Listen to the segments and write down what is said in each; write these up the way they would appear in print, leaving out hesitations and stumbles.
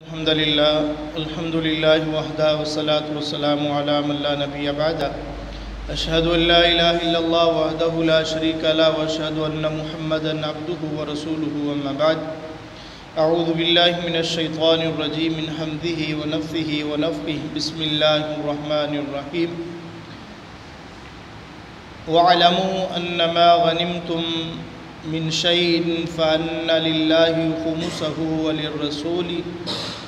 الحمد لله وحده والصلاة والسلام على من لا نبي بعده أشهد أن لا إله إلا الله وحده لا شريك له وأشهد أن محمدا عبده ورسوله أما بعد أعوذ بالله من الشيطان الرجيم من حمده ونفثه ونفخه بسم الله الرحمن الرحيم واعلموا أنما غنمتم من شيء فأن لله خمسه وللرسول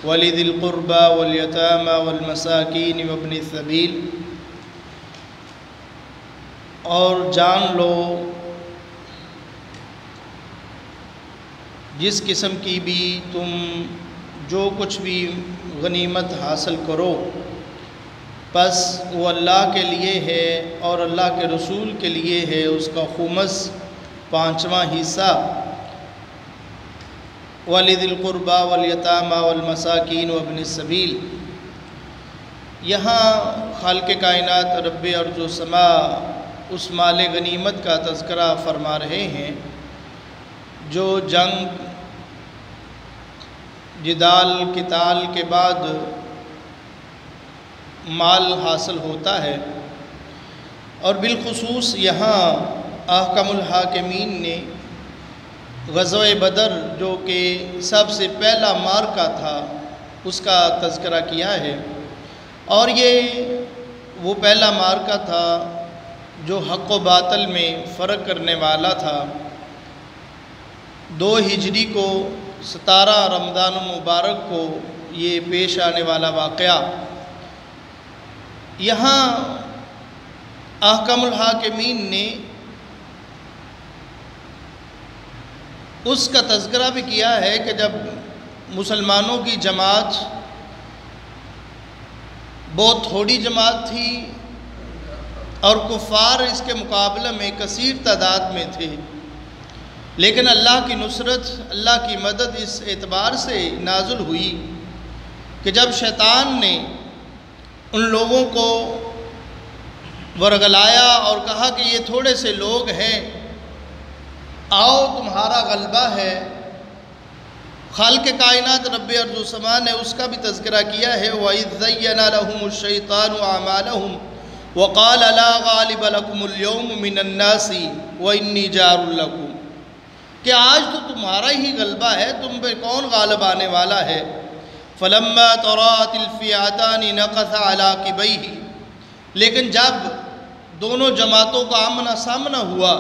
ولذي القربى واليتامى والمساكين وابن السبيل اور جان لو جس قسم کی بھی تم جو کچھ بھی غنیمت حاصل کرو پس وہ اللہ کے لیے ہے اور اللہ کے رسول کے لیے ہے، اس کا خمس پانچواں حصہ، وَلِذِي الْقُرْبَى وَالْيَتَامَى وَالْمَسَاكِينِ وَابْنِ السَّبِيلِ۔ یہاں خالق کائنات رب ارض و سما اس مال غنیمت کا تذکرہ فرما رہے ہیں جو جنگ جدال قتال کے بعد مال حاصل ہوتا ہے، اور بالخصوص یہاں احکم الحاکمین نے غزوہ بدر جو کہ سب سے پہلا معرکہ تھا اس کا تذکرہ کیا ہے، اور یہ وہ پہلا معرکہ تھا جو حق و باطل میں فرق کرنے والا تھا۔ 2 ہجری کو 17 رمضان المبارک کو یہ پیش آنے والا واقعہ، یہاں احکم الحاکمین نے اس کا تذکرہ بھی کیا ہے کہ جب مسلمانوں کی جماعت بہت تھوڑی جماعت تھی اور کفار اس کے مقابلے میں کثیر تعداد میں تھے، لیکن اللہ کی نصرت، اللہ کی مدد اس اعتبار سے نازل ہوئی کہ جب شیطان نے ان لوگوں کو ورگلایا اور کہا کہ یہ تھوڑے سے لوگ ہیں، آؤ تمہارا غلبہ ہے، خالق کائنات رب ارض و سما نے اس کا بھی تذکرہ کیا ہے، وَإِذْ زَيَّنَ لَهُمُ الشَّيْطَانُ أَعْمَالَهُمْ وَقَالَ لَا غَالِبَ لَكُمُ الْيَوْمُ مِنَ النَّاسِ وَإِنِّي جَارٌ لَكُمْ، کہ آج تو تمہارا ہی غلبہ ہے، تم پہ کون غالب آنے والا ہے۔ فَلَمَّا تَرَاءَتِ الْفِئَتَانِ نَقَصَ عَلَىٰ عَقِبَيْهِ، لیکن جب دونوں جماعتوں کا آمنا سامنا ہوا،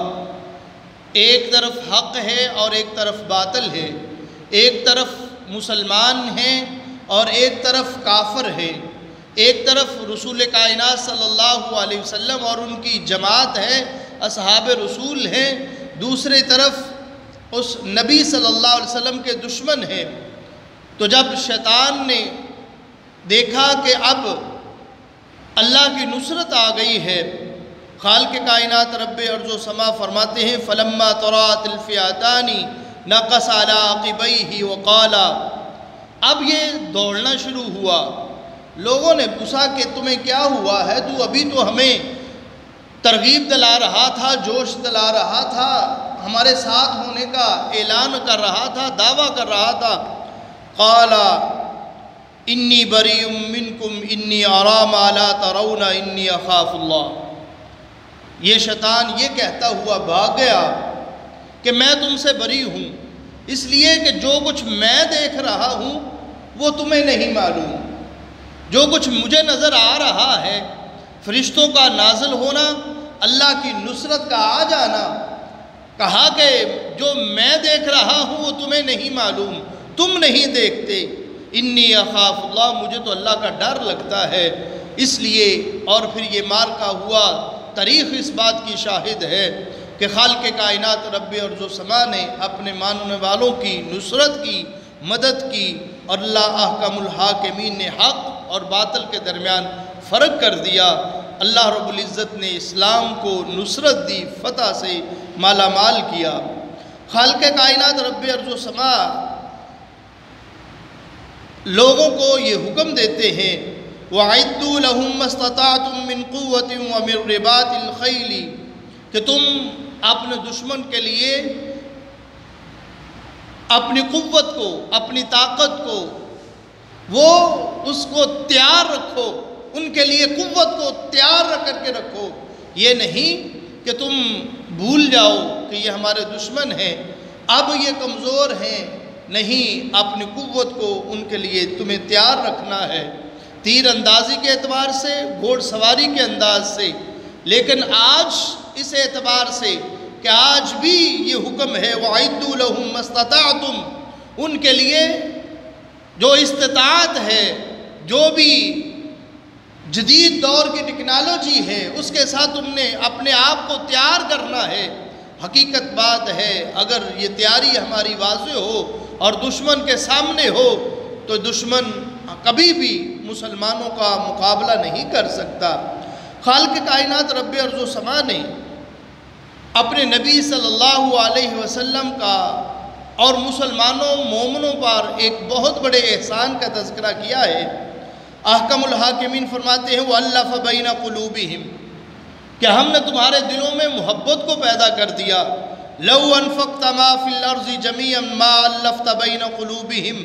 ایک طرف حق ہے اور ایک طرف باطل ہے، ایک طرف مسلمان ہیں اور ایک طرف کافر ہے، ایک طرف رسول کائنات صلی اللہ علیہ وسلم اور ان کی جماعت ہے، اصحاب رسول ہیں، دوسری طرف اس نبی صلی اللہ علیہ وسلم کے دشمن ہیں۔ تو جب شیطان نے دیکھا کہ اب اللہ کی نصرت آ گئی ہے، خالق کائنات رب ارض و سما فرماتے ہیں فَلَمَّا تَرَاءَتِ الْفِئَتَانِ نَقَصَ عَلَىٰ عَقِبَيْهِ وَقَالَ، اب یہ دوڑنا شروع ہوا، لوگوں نے پوچھا کہ تمہیں کیا ہوا ہے، تو ابھی تو ہمیں ترغیب دلا رہا تھا، جوش دلا رہا تھا، ہمارے ساتھ ہونے کا اعلان کر رہا تھا، دعویٰ کر رہا تھا۔ قَالَ إِنِّي بَرِيءٌ مِّنكُمْ إِنِّي أَرَىٰ مَا لَا تَرَوْنَ إِنِّي أَخَافُ اللَّهَ، یہ شیطان یہ کہتا ہوا بھاگ گیا کہ میں تم سے بری ہوں، اس لیے کہ جو کچھ میں دیکھ رہا ہوں وہ تمہیں نہیں معلوم، جو کچھ مجھے نظر آ رہا ہے، فرشتوں کا نازل ہونا، اللہ کی نصرت کا آ جانا، کہا کہ جو میں دیکھ رہا ہوں وہ تمہیں نہیں معلوم، تم نہیں دیکھتے، انی اخاف اللہ، مجھے تو اللہ کا ڈر لگتا ہے، اس لیے۔ اور پھر یہ معرکہ ہوا، تاریخ اس بات کی شاہد ہے کہ خالق کائنات رب ارض و سما نے اپنے ماننے والوں کی نصرت کی، مدد کی، اور اللہ احکم الحاکمین نے حق اور باطل کے درمیان فرق کر دیا۔ اللہ رب العزت نے اسلام کو نصرت دی، فتح سے مالا مال کیا۔ خالق کائنات رب ارض و سما لوگوں کو یہ حکم دیتے ہیں وَأَعِدُّوا لَهُم مَّا اسْتَطَعْتُم مِّن قُوَّةٍ وَمِن رِّبَاطِ الْخَيْلِ، کہ تم اپنے دشمن کے لیے اپنی قوت کو، اپنی طاقت کو وہ اس کو تیار رکھو، ان کے لیے قوت کو تیار رکھ کر کے رکھو، یہ نہیں کہ تم بھول جاؤ کہ یہ ہمارے دشمن ہیں، اب یہ کمزور ہیں، نہیں، اپنی قوت کو ان کے لیے تمہیں تیار رکھنا ہے، تیر اندازی کے اعتبار سے، گھوڑ سواری کے انداز سے، لیکن آج اس اعتبار سے کہ آج بھی یہ حکم ہے وَأَعِدُّوا لَهُم مَّا اسْتَطَعْتُمْ، ان کے لیے جو استطاعت ہے، جو بھی جدید دور کی ٹیکنالوجی ہے، اس کے ساتھ تم نے اپنے آپ کو تیار کرنا ہے۔ حقیقت بات ہے اگر یہ تیاری ہماری واضح ہو اور دشمن کے سامنے ہو تو دشمن کبھی بھی مسلمانوں کا مقابلہ نہیں کر سکتا۔ خالق کائنات رب ارض و سما نے اپنے نبی صلی اللہ علیہ وسلم کا اور مسلمانوں مومنوں پر ایک بہت بڑے احسان کا تذکرہ کیا ہے۔ احکم الحاکمین فرماتے ہیں وَأَلَّفَ بَيْنَ قُلُوبِهِمْ، کہ ہم نے تمہارے دلوں میں محبت کو پیدا کر دیا۔ لَوْ أَنفَقْتَ مَا فِي الْأَرْضِ جَمِيعًا مَا أَلَّفْتَ بَيْنَ قُلُوبِهِمْ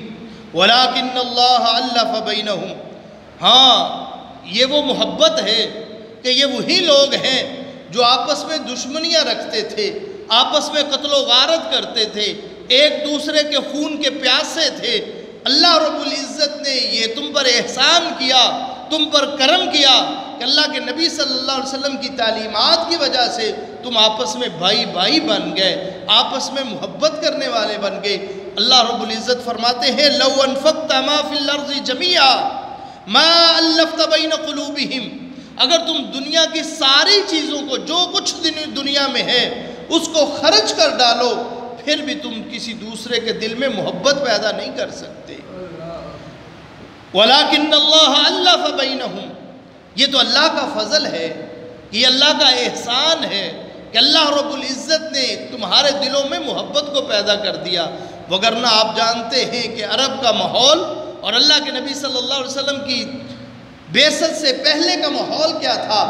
وَلَكِنَّ اللَّهَ أَلَّفَ بَيْنَهُمْ۔ ہاں، یہ وہ محبت ہے کہ یہ وہی لوگ ہیں جو آپس میں دشمنیاں رکھتے تھے، آپس میں قتل و غارت کرتے تھے، ایک دوسرے کے خون کے پیاسے تھے۔ اللہ رب العزت نے یہ تم پر احسان کیا، تم پر کرم کیا کہ اللہ کے نبی صلی اللہ علیہ وسلم کی تعلیمات کی وجہ سے تم آپس میں بھائی بھائی بن گئے، آپس میں محبت کرنے والے بن گئے۔ اللہ رب العزت فرماتے ہیں لَوْ أَنفَقْتَ مَا فِي الْأَرْضِ جَمِيعًا مَا أَلَّفْتَ بَيْنَ قُلُوبِهِمْ، اگر تم دنیا کی ساری چیزوں کو جو کچھ دنیا میں ہے اس کو خرچ کر ڈالو، پھر بھی تم کسی دوسرے کے دل میں محبت پیدا نہیں کر سکتے۔ وَلَكِنَّ اللَّهَ أَلَّفَ بَيْنَهُمْ، یہ تو اللہ کا فضل ہے، یہ اللہ کا احسان ہے کہ اللہ رب العزت نے تمہارے دلوں میں محبت کو پیدا کر دیا، وگرنہ آپ جانتے ہیں کہ عرب کا ماحول اور اللہ کے نبی صلی اللہ علیہ وسلم کی بعثت سے پہلے کا ماحول کیا تھا؟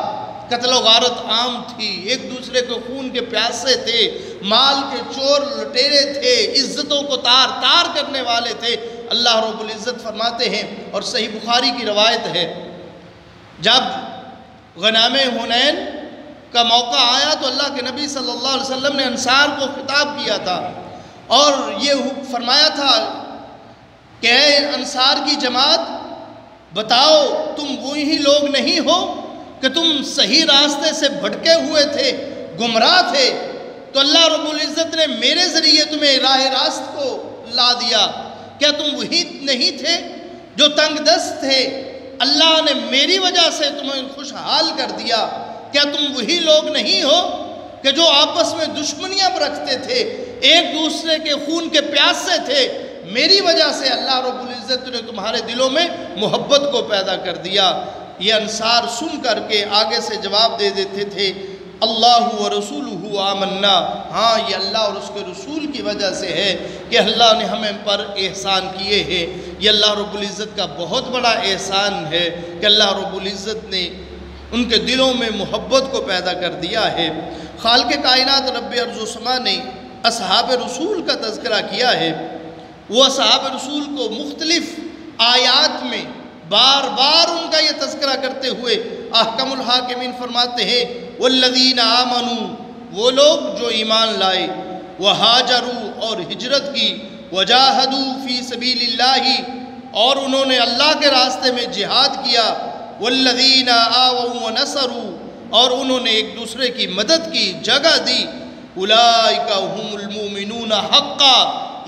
قتل و غارت عام تھی، ایک دوسرے کو خون کے پیاسے تھے، مال کے چور لٹیرے تھے، عزتوں کو تار تار کرنے والے تھے۔ اللہ رب العزت فرماتے ہیں اور صحیح بخاری کی روایت ہے، جب غنام حنین کا موقع آیا تو اللہ کے نبی صلی اللہ علیہ وسلم نے انصار کو خطاب کیا تھا اور یہ فرمایا تھا کہ اے انصار کی جماعت، بتاؤ تم وہی لوگ نہیں ہو کہ تم صحیح راستے سے بھٹکے ہوئے تھے، گمراہ تھے، تو اللہ رب العزت نے میرے ذریعے تمہیں راہ راست کو لا دیا۔ کیا تم وہی نہیں تھے جو تنگ دست تھے؟ اللہ نے میری وجہ سے تمہیں خوشحال کر دیا۔ کیا تم وہی لوگ نہیں ہو کہ جو آپس میں دشمنیاں رکھتے تھے، ایک دوسرے کے خون کے پیاسے تھے؟ میری وجہ سے اللہ رب العزت نے تمہارے دلوں میں محبت کو پیدا کر دیا۔ یہ انصار سن کر کے آگے سے جواب دے دیتے تھے اللہ و رسولہ آمنا، ہاں یہ اللہ اور اس کے رسول کی وجہ سے ہے کہ اللہ نے ہمیں پر احسان کیے ہیں۔ یہ اللہ رب العزت کا بہت بڑا احسان ہے کہ اللہ رب العزت نے ان کے دلوں میں محبت کو پیدا کر دیا ہے۔ خالق کائنات رب ارض و سما نے اصحاب رسول کا تذکرہ کیا ہے۔ وہ اصحاب رسول کو مختلف آیات میں بار بار ان کا یہ تذکرہ کرتے ہوئے احکم الحاکمین فرماتے ہیں والذین آمنوا، وہ لوگ جو ایمان لائے، وہاجروا اور ہجرت کی، وجاہدوا فی سبیل اللہ اور انہوں نے اللہ کے راستے میں جہاد کیا، والذین آووا ونصروا اور انہوں نے ایک دوسرے کی مدد کی، جگہ دی، اولئک هم المؤمنون حقا،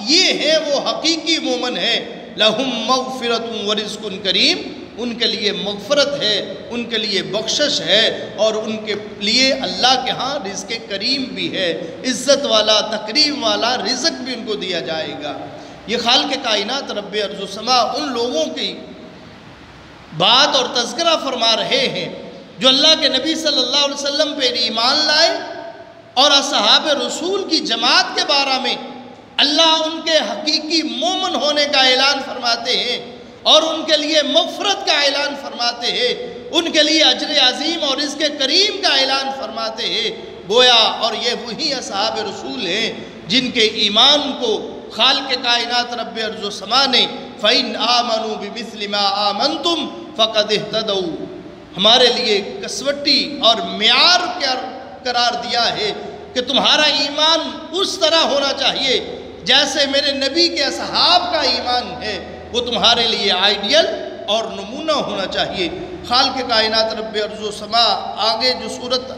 یہ ہیں وہ حقیقی مومن ہیں، لہم مغفرت ورزق کریم، ان کے لیے مغفرت ہے، ان کے لیے بخشش ہے اور ان کے لیے اللہ کے ہاں رزق کریم بھی ہے، عزت والا تکریم والا رزق بھی ان کو دیا جائے گا۔ یہ خالق کائنات رب ارض و سما ان لوگوں کی بات اور تذکرہ فرما رہے ہیں جو اللہ کے نبی صلی اللہ علیہ وسلم پہ ایمان لائے اور اصحاب رسول کی جماعت کے بارے میں اللہ ان کے حقیقی مومن ہونے کا اعلان فرماتے ہیں اور ان کے لیے مغفرت کا اعلان فرماتے ہیں، ان کے لیے اجر عظیم اور رزق کریم کا اعلان فرماتے ہیں۔ گویا اور یہ وہی اصحاب رسول ہیں جن کے ایمان کو خالق کائنات رب ارض و سما نے فَإِنْ آمَنُوا بِمِثْلِ مَا آمَنْتُمْ فَقَدْ اهْتَدَوْا، ہمارے لیے کسوٹی اور معیار قرار دیا ہے کہ تمہارا ایمان اس طرح ہونا چاہیے جیسے میرے نبی کے اصحاب کا ایمان ہے، وہ تمہارے لیے آئیڈیل اور نمونہ ہونا چاہیے۔ خالق کائنات رب ارض و سما آگے جو صورت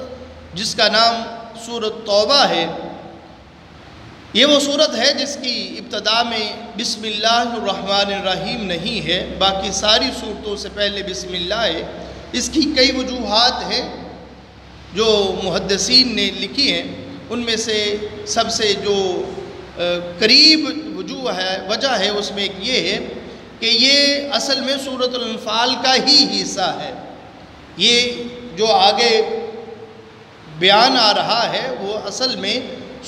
جس کا نام سورۃ توبہ ہے، یہ وہ صورت ہے جس کی ابتدا میں بسم اللہ الرحمن الرحیم نہیں ہے، باقی ساری صورتوں سے پہلے بسم اللہ ہے۔ اس کی کئی وجوہات ہیں جو محدثین نے لکھی ہیں، ان میں سے سب سے جو قریب وجہ ہے اس میں ایک یہ ہے کہ یہ اصل میں سورۃ الانفال کا ہی حصہ ہے۔ یہ جو آگے بیان آ رہا ہے وہ اصل میں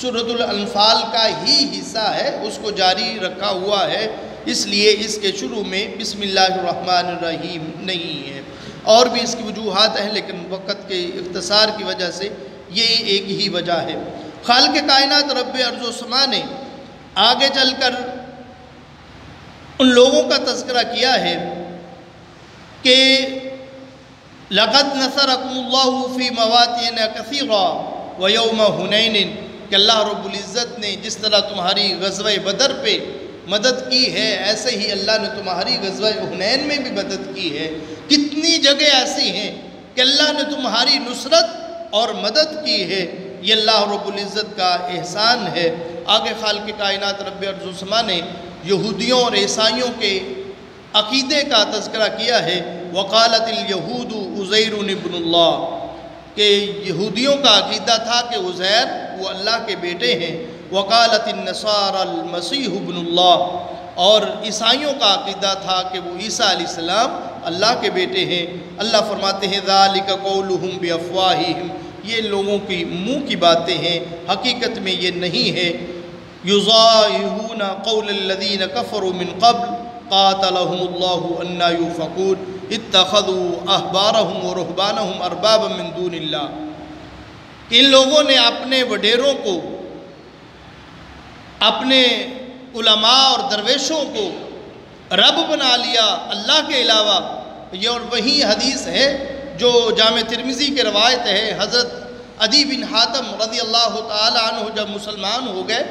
سورۃ الانفال کا ہی حصہ ہے، اس کو جاری رکھا ہوا ہے، اس لیے اس کے شروع میں بسم اللہ الرحمن الرحیم نہیں ہے۔ اور بھی اس کی وجوہات ہیں لیکن وقت کے اختصار کی وجہ سے یہ ایک ہی وجہ ہے۔ خالق کائنات رب ارض و سما نے آگے چل کر ان لوگوں کا تذکرہ کیا ہے کہ لَقَدْ نَصَرَكُمُ اللَّهُ فِي مَوَاطِنَ كَثِيرًا وَيَوْمَ حُنَيْنٍ، کہ اللہ رب العزت نے جس طرح تمہاری غزوہ بدر پہ مدد کی ہے ایسے ہی اللہ نے تمہاری غزوہ حنین میں بھی مدد کی ہے۔ کتنی جگہ ایسی ہیں کہ اللہ نے تمہاری نصرت اور مدد کی ہے، یہ اللہ رب العزت کا احسان ہے۔ آگے خالق کائنات رب ارض و سما نے یہودیوں اور عیسائیوں کے عقیدے کا تذکرہ کیا ہے۔ وقالت الیہود عزیر ابن اللہ، کہ یہودیوں کا عقیدہ تھا کہ عزیر وہ اللہ کے بیٹے ہیں۔ وقالت النصارى المسیح ابن اللہ، اور عیسائیوں کا عقیدہ تھا کہ وہ عیسیٰ علیہ السلام اللہ کے بیٹے ہیں۔ اللہ فرماتے ہیں ذَلِكَ قَوْلُهُمْ بِأَفْوَاهِهِمْ، یہ لوگوں کی منہ کی باتیں ہیں، حقیقت میں یہ نہیں ہے۔ يُضَاهِئُونَ قَوْلَ الَّذِينَ كَفَرُوا مِنْ قَبْلُ قَاتَلَهُمُ اللَّهُ أَنَّىٰ يُؤْفَكُونَ اتَّخَذُوا أَحْبَارَهُمْ وَرُهْبَانَهُمْ أَرْبَابًا مِّن دُونِ اللَّهِ، کہ ان لوگوں نے اپنے وڈیروں کو، اپنے علماء اور درویشوں کو رب بنا لیا اللہ کے علاوہ۔ یہ اور وہی حدیث ہے جو جامع ترمذی کے روایت ہے، حضرت عدی بن حاتم رضی اللہ تعالی عنہ جب مسلمان ہو گئے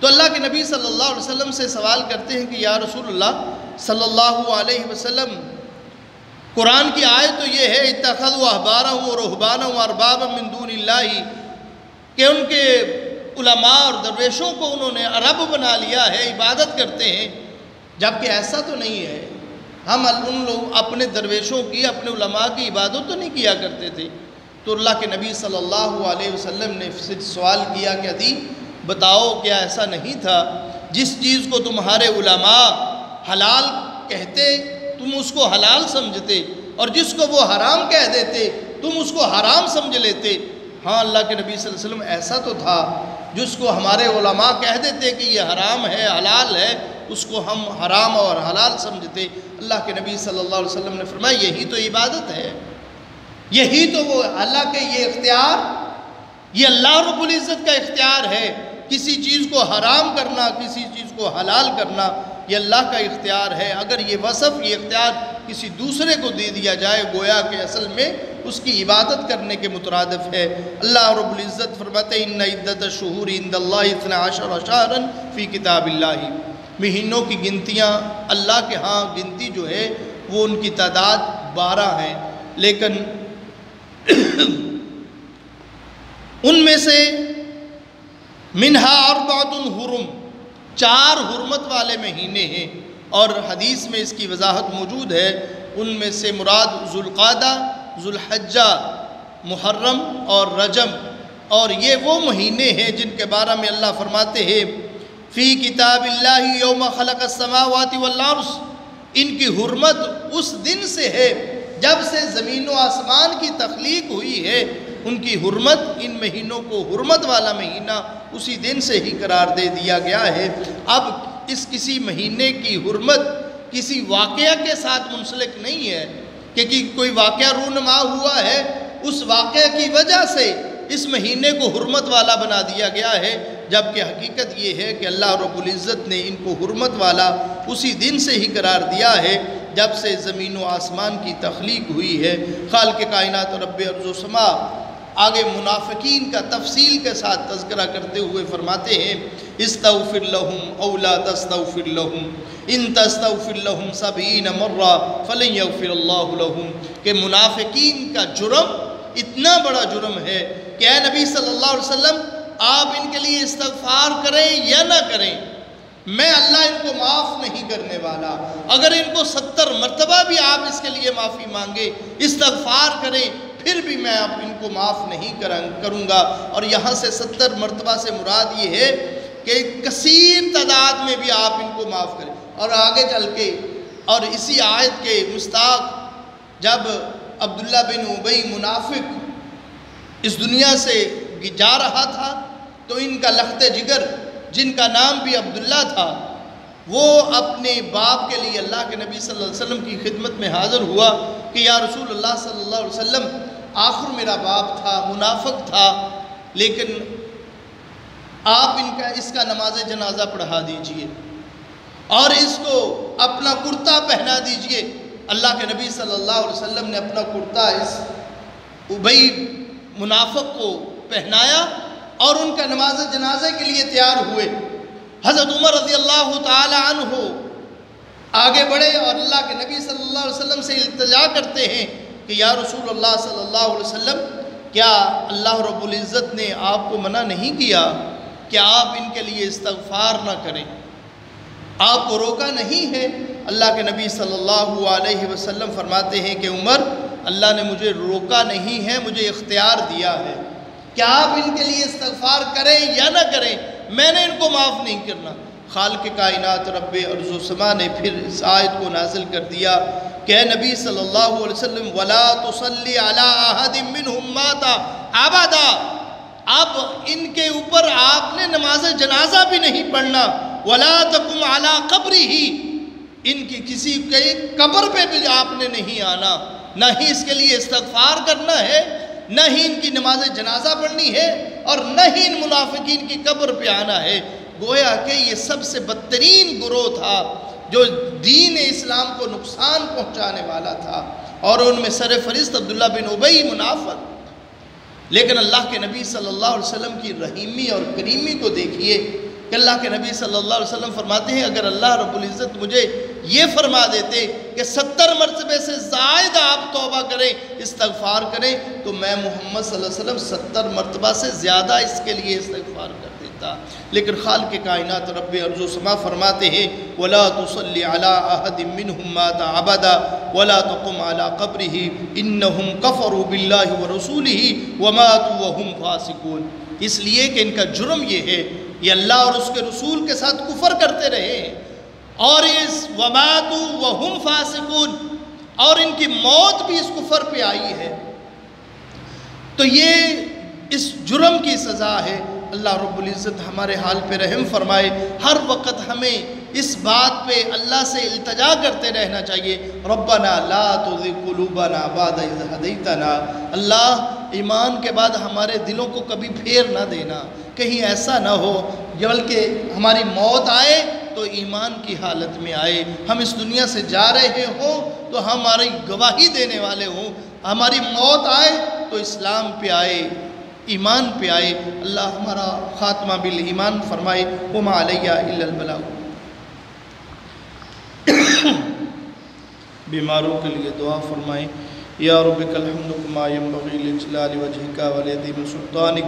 تو اللہ کے نبی صلی اللہ علیہ وسلم سے سوال کرتے ہیں کہ یا رسول اللہ صلی اللہ علیہ وسلم، قرآن کی آیت تو یہ ہے اتخذوا احبارهم ورهبانهم اربابا من دون اللہ، کہ ان کے علماء اور درویشوں کو انہوں نے رب بنا لیا ہے، عبادت کرتے ہیں، جبکہ ایسا تو نہیں ہے۔ ہم ان لوگ اپنے درویشوں کی، اپنے علماء کی عبادت تو نہیں کیا کرتے تھے۔ تو اللہ کے نبی صلی اللہ علیہ وسلم نے سوال کیا کہ عدی بتاؤ کیا ایسا نہیں تھا جس چیز کو تمہارے علماء حلال کہتے تم اس کو حلال سمجھتے، اور جس کو وہ حرام کہہ دیتے تم اس کو حرام سمجھ لیتے؟ ہاں اللہ کے نبی صلی اللہ علیہ وسلم ایسا تو تھا، جس کو ہمارے علماء کہہ دیتے کہ یہ حرام ہے حلال ہے، اس کو ہم حرام اور حلال سمجھتے۔ اللہ کے نبی صلی اللہ علیہ وسلم نے فرمایا یہی تو عبادت ہے، یہی تو وہ اللہ کے یہ اختیار، یہ اللہ رب العزت کا اختیار ہے۔ کسی چیز کو حرام کرنا، کسی چیز کو حلال کرنا، یہ اللہ کا اختیار ہے۔ اگر یہ وصف، یہ اختیار کسی دوسرے کو دے دیا جائے گویا کہ اصل میں اس کی عبادت کرنے کے مترادف ہے۔ اللہ رب العزت فرماتے ہیں ان عدت الشہور عند اللہ 12 شہرا فی کتاب اللہ، مہینوں کی گنتیاں اللہ کے ہاں گنتی جو ہے وہ ان کی تعداد 12 ہیں، لیکن ان میں سے منہا اربعۃ حرم، 4 حرمت والے مہینے ہیں، اور حدیث میں اس کی وضاحت موجود ہے۔ ان میں سے مراد ذوالقعدہ، ذوالحجہ، محرم اور رجب، اور یہ وہ مہینے ہیں جن کے بارے میں اللہ فرماتے ہیں فی کتاب اللہ یوم خلق السماوات والارض، ان کی حرمت اس دن سے ہے جب سے زمین و آسمان کی تخلیق ہوئی ہے۔ ان کی حرمت، ان مہینوں کو حرمت والا مہینہ اسی دن سے ہی قرار دے دیا گیا ہے۔ اب اس کسی مہینے کی حرمت کسی واقعہ کے ساتھ منسلک نہیں ہے کہ کوئی واقعہ رونما ہوا ہے، اس واقعہ کی وجہ سے اس مہینے کو حرمت والا بنا دیا گیا ہے، جبکہ حقیقت یہ ہے کہ اللہ رب العزت نے ان کو حرمت والا اسی دن سے ہی قرار دیا ہے جب سے زمین و آسمان کی تخلیق ہوئی ہے۔ خالق کائنات رب ارض و سما آگے منافقین کا تفصیل کے ساتھ تذکرہ کرتے ہوئے فرماتے ہیں استغفر لهم او لا تستغفر لهم ان تستغفر لهم 70 مرہ فلن یغفر اللہ لهم کہ منافقین کا جرم اتنا بڑا جرم ہے کہ اے نبی صلی اللہ علیہ وسلم آپ ان کے لیے استغفار کریں یا نہ کریں، میں اللہ ان کو معاف نہیں کرنے والا۔ اگر ان کو 70 مرتبہ بھی آپ اس کے لیے معافی مانگے، استغفار کریں، پھر بھی میں آپ ان کو معاف نہیں کروں گا۔ اور یہاں سے 70 مرتبہ سے مراد یہ ہے کہ کثیر تعداد میں بھی آپ ان کو معاف کریں۔ اور آگے چل کے اور اسی آیت کے مستاق جب عبداللہ بن ابی منافق اس دنیا سے جا رہا تھا تو ان کا لخت جگر جن کا نام بھی عبداللہ تھا وہ اپنے باپ کے لیے اللہ کے نبی صلی اللہ علیہ وسلم کی خدمت میں حاضر ہوا کہ یا رسول اللہ صلی اللہ علیہ وسلم آخر میرا باپ تھا، منافق تھا، لیکن آپ اس کا نماز جنازہ پڑھا دیجئے اور اس کو اپنا کرتا پہنا دیجئے۔ اللہ کے نبی صلی اللہ علیہ وسلم نے اپنا کرتا اس ابی منافق کو پہنایا اور ان کا نماز جنازے کے لیے تیار ہوئے۔ حضرت عمر رضی اللہ تعالی عنہ آگے بڑھے اور اللہ کے نبی صلی اللہ علیہ وسلم سے التجا کرتے ہیں کہ یا رسول اللہ صلی اللہ علیہ وسلم کیا اللہ رب العزت نے آپ کو منع نہیں کیا کہ آپ ان کے لیے استغفار نہ کریں؟ آپ کو روکا نہیں ہے؟ اللہ کے نبی صلی اللہ علیہ وسلم فرماتے ہیں کہ عمر اللہ نے مجھے روکا نہیں ہے، مجھے اختیار دیا ہے کہ آپ ان کے لیے استغفار کریں یا نہ کریں، میں نے ان کو معاف نہیں کرنا۔ خالق کائنات رب ارض و سما نے پھر اس آیت کو نازل کر دیا کہ اے نبی صلی اللہ علیہ وسلم وَلَا تُصَلِّ عَلَىٰ أَحَدٍ مِّنْهُمْ مَاتَ أَبَدًا، اب ان کے اوپر آپ نے نماز جنازہ بھی نہیں پڑھنا۔ وَلَا تَقُمْ عَلَىٰ قَبْرِهِ، ان کی کسی کے قبر پہ بھی آپ نے نہیں آنا، نہ ہی اس کے لیے استغفار کرنا ہے، نہ ہی ان کی نماز جنازہ پڑھنی ہے، اور نہ ہی ان منافقین کی قبر پہ آنا ہے۔ گویا کہ یہ سب سے بدترین گروہ تھا جو دین اسلام کو نقصان پہنچانے والا تھا، اور ان میں سر فہرست عبداللہ بن ابی منافق۔ لیکن اللہ کے نبی صلی اللہ علیہ وسلم کی رحیمی اور کریمی کو دیکھیے کہ اللہ کے نبی صلی اللہ علیہ وسلم فرماتے ہیں اگر اللہ رب العزت مجھے یہ فرما دیتے کہ 70 مرتبے سے زائد آپ توبہ کریں، استغفار کریں، تو میں محمد صلی اللہ علیہ وسلم 70 مرتبہ سے زیادہ اس کے لیے استغفار کر دیتا۔ لیکن خالق کائنات رب ارض و سما فرماتے ہیں وَلَا تُصَلِّ عَلَىٰ أَحَدٍ مِّنْهُمْ مَاتَ أَبَدًا وَلَا تَقُمْ عَلَىٰ قَبْرِهِ إِنَّهُمْ كَفَرُوا بِاللَّهِ وَرَسُولِهِ وَمَاتُوا وَهُمْ فَاسِقُونَ، اس لیے کہ ان کا جرم یہ ہے یہ اللہ اور اس کے رسول کے ساتھ کفر کرتے رہے ہیں، اور اس وَمَاتُوا وَهُمْ فَاسِقُونَ، اور ان کی موت بھی اس کفر پہ آئی ہے۔ تو یہ اس جرم کی سزا ہے۔ اللہ رب العزت ہمارے حال پہ رحم فرمائے۔ ہر وقت ہمیں اس بات پہ اللہ سے التجا کرتے رہنا چاہیے ربنا لا تزغ قلوبنا بعد اذ ہدیتنا، اللہ ایمان کے بعد ہمارے دلوں کو کبھی پھیر نہ دینا، کہیں ایسا نہ ہو بلکہ ہماری موت آئے تو ایمان کی حالت میں آئے، ہم اس دنیا سے جا رہے ہوں تو ہماری گواہی دینے والے ہوں، ہماری موت آئے تو اسلام پہ آئے، ایمان پہ آئے۔ اللہ ہمارا خاتمہ بالایمان فرمائے۔ وما علیہ الا البلاغ۔ بیماروں کے لیے دعا فرمائیں۔ یا رب الحمد کما ينبغي لجلال وجهك ولعظیم سلطانک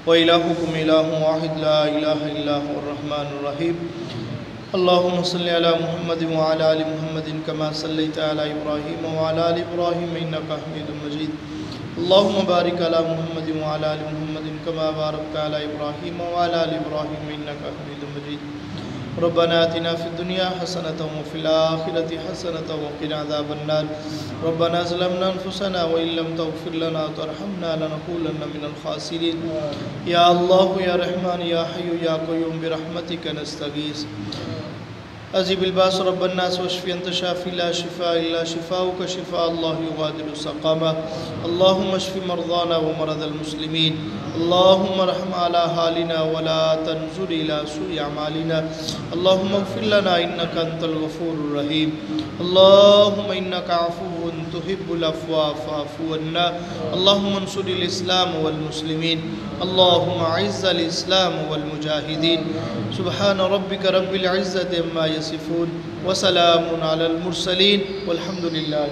وإلہکم الہ واحد لا الہ الا هو الرحمن الرحیم۔ اللہم صلی علی محمد وعلی آل محمد کما صلیت علی ابراہیم وعلی آل ابراہیم انک حمید مجید۔ اللہم بارک علی محمد وعلی آل محمد کما بارکت علی ابراہیم وعلی آل ابراہیم انک حمید مجید۔ ربنا آتنا فی الدنیا حسنۃ وفی الآخرۃ حسنۃ وقنا عذاب النار۔ ربنا ظلمنا انفسنا وإن لم تغفر لنا وترحمنا لنكونن من الخاسرین۔ یا اللہ یا رحمان یا حی یا قیوم برحمتک نستغیث۔ أذهب الباس رب الناس واشف أنت شافي لا شفاء إلا شفاؤك شفاء الله يغادر سقما. اللهم اشف مرضانا ومرضى المسلمين. اللهم ارحم على حالنا ولا تنظر إلى سوء أعمالنا. اللهم اغفر لنا إنك أنت الغفور الرحيم. اللهم إنك عفو تحب العفو فاعف عنا. اللهم انصر الإسلام والمسلمين. اللهم أعز الإسلام والمجاهدين. سبحان ربك رب العزة عما يصفون وسلام على المرسلين والحمد لله.